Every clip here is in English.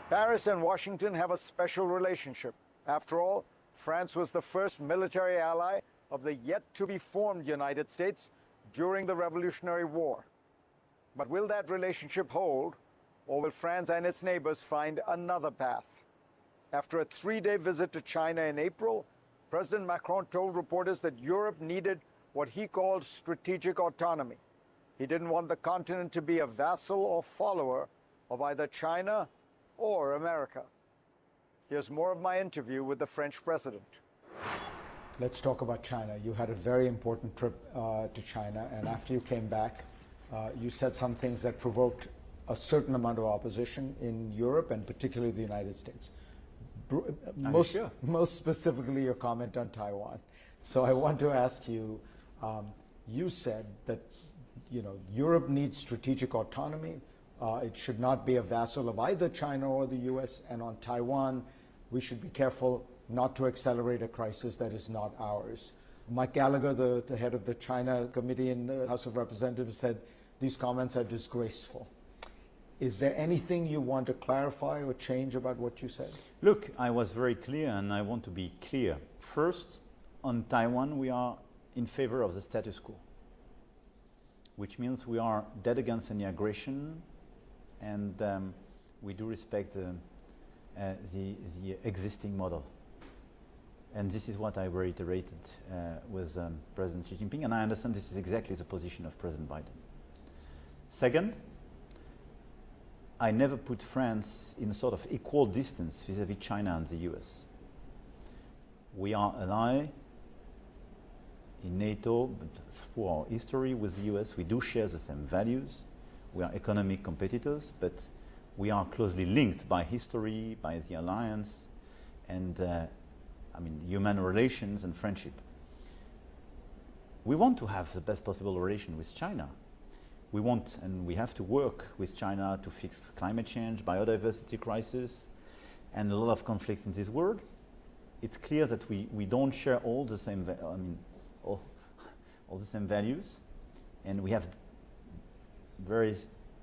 Paris and Washington have a special relationship. After all, France was the first military ally of the yet-to-be-formed United States during the Revolutionary War. But will that relationship hold, or will France and its neighbors find another path? After a 3-day visit to China in April, President Macron told reporters that Europe needed what he called strategic autonomy. He didn't want the continent to be a vassal or follower of either China or America. Here's more of my interview with the French president. Let's talk about China. You had a very important trip to China, and after you came back, you said some things that provoked a certain amount of opposition in Europe and particularly the United States. Most specifically, your comment on Taiwan. So I want to ask you, you said that Europe needs strategic autonomy. It should not be a vassal of either China or the US, and on Taiwan, we should be careful not to accelerate a crisis that is not ours. Mike Gallagher, the head of the China Committee in the House of Representatives, said these comments are disgraceful. Is there anything you want to clarify or change about what you said? Look, I was very clear, and I want to be clear. First, on Taiwan, we are in favor of the status quo, which means we are dead against any aggression, and we do respect the existing model. And this is what I reiterated with President Xi Jinping, and I understand this is exactly the position of President Biden. Second, I never put France in a sort of equal distance vis-à-vis China and the US. We are an ally in NATO, but through our history with the US, we do share the same values. We are economic competitors, but we are closely linked by history, by the alliance, and human relations and friendship. We want to have the best possible relation with China. We want, and we have to work with China to fix climate change, biodiversity crisis, and a lot of conflicts in this world. It's clear that we don't share all the same, all the same values, and we have very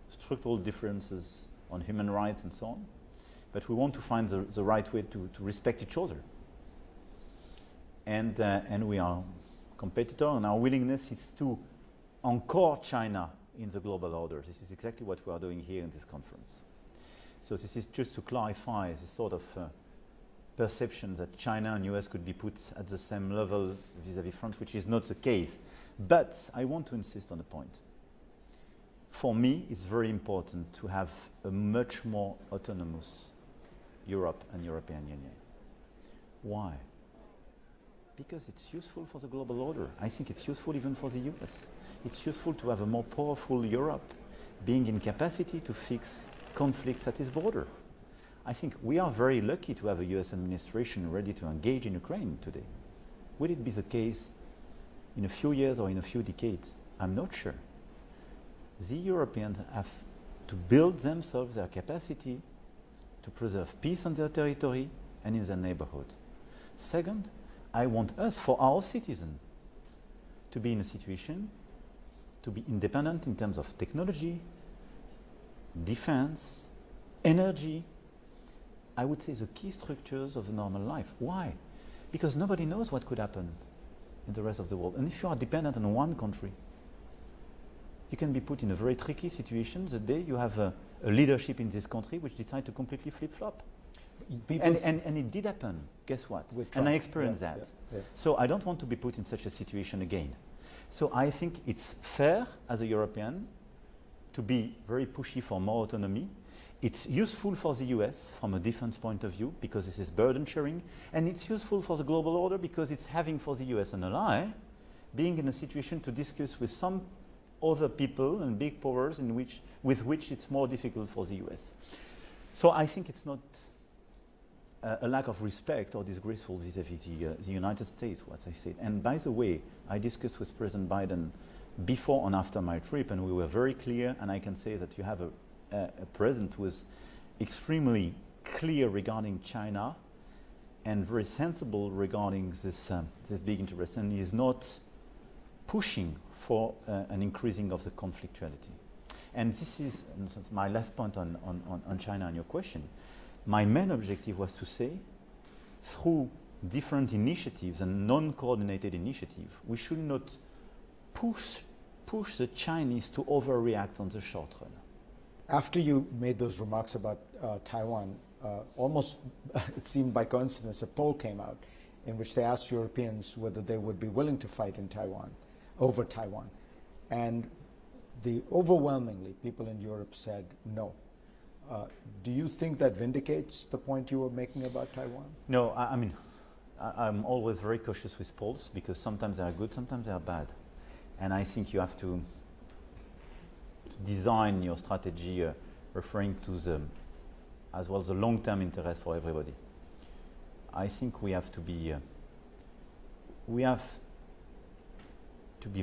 structural differences on human rights and so on. But we want to find the right way to respect each other. And we are competitor, and our willingness is to anchor China in the global order. This is exactly what we are doing here in this conference. So this is just to clarify this sort of perception that China and US could be put at the same level vis-à-vis France, which is not the case. But I want to insist on a point. For me, it's very important to have a much more autonomous Europe and European Union. Why? Because it's useful for the global order. I think it's useful even for the US. It's useful to have a more powerful Europe being in capacity to fix conflicts at its border. I think we are very lucky to have a US administration ready to engage in Ukraine today. Will it be the case in a few years or in a few decades? I'm not sure. The Europeans have to build themselves their capacity to preserve peace on their territory and in their neighborhood. Second, I want us, for our citizens, to be in a situation to be independent in terms of technology, defense, energy. I would say the key structures of normal life. Why? Because nobody knows what could happen in the rest of the world. And if you are dependent on one country, you can be put in a very tricky situation the day you have a leadership in this country which decide to completely flip-flop. And it did happen, guess what? And I experienced that. Yeah. So I don't want to be put in such a situation again. So I think it's fair as a European to be very pushy for more autonomy. It's useful for the US from a defense point of view because this is burden sharing, and it's useful for the global order because it's having for the US an ally, being in a situation to discuss with some other people and big powers with which it's more difficult for the US. So I think it's not a lack of respect or disgraceful vis-à-vis the United States, what I said. And by the way, I discussed with President Biden before and after my trip, and we were very clear, and I can say that you have a president who is extremely clear regarding China and very sensible regarding this big interest, and he is not pushing for an increasing of the conflictuality. And this is my last point on China and your question. My main objective was to say, through different initiatives and non-coordinated initiatives, we should not push the Chinese to overreact on the short run. After you made those remarks about Taiwan, almost it seemed by coincidence, a poll came out in which they asked Europeans whether they would be willing to fight in Taiwan, over Taiwan. And overwhelmingly, people in Europe said no. Do you think that vindicates the point you were making about Taiwan? No, I mean, I'm always very cautious with polls because sometimes they are good, sometimes they are bad. And I think you have to design your strategy referring to as well the long-term interest for everybody. I think we have to be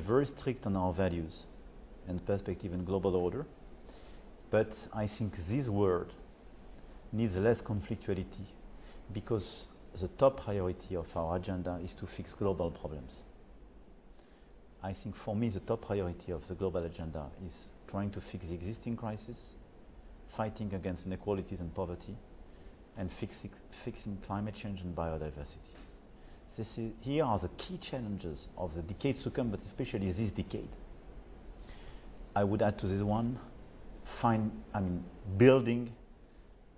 very strict on our values and perspective and global order. But I think this world needs less conflictuality because the top priority of our agenda is to fix global problems. I think for me the top priority of the global agenda is trying to fix the existing crisis, fighting against inequalities and poverty, and fixing climate change and biodiversity. Here are the key challenges of the decades to come, but especially this decade. I would add to this one, building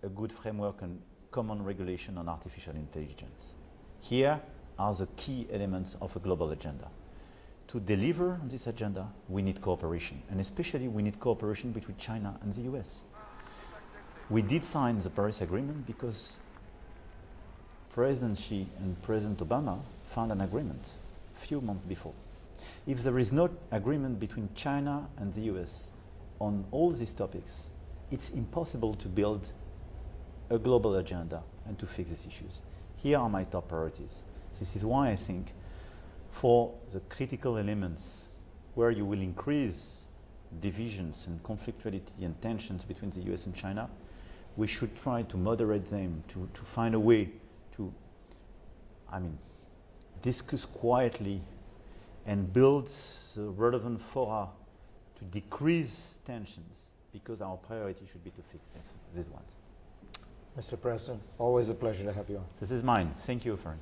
a good framework and common regulation on artificial intelligence. Here are the key elements of a global agenda. To deliver on this agenda, we need cooperation, and especially we need cooperation between China and the US. We did sign the Paris Agreement because President Xi and President Obama found an agreement a few months before. If there is no agreement between China and the US on all these topics, it's impossible to build a global agenda and to fix these issues. Here are my top priorities. This is why I think for the critical elements where you will increase divisions and conflictuality and tensions between the US and China, we should try to moderate them, to find a way to, discuss quietly and build the relevant fora to decrease tensions, because our priority should be to fix these ones. Mr. President, always a pleasure to have you on. This is mine. Thank you, friend.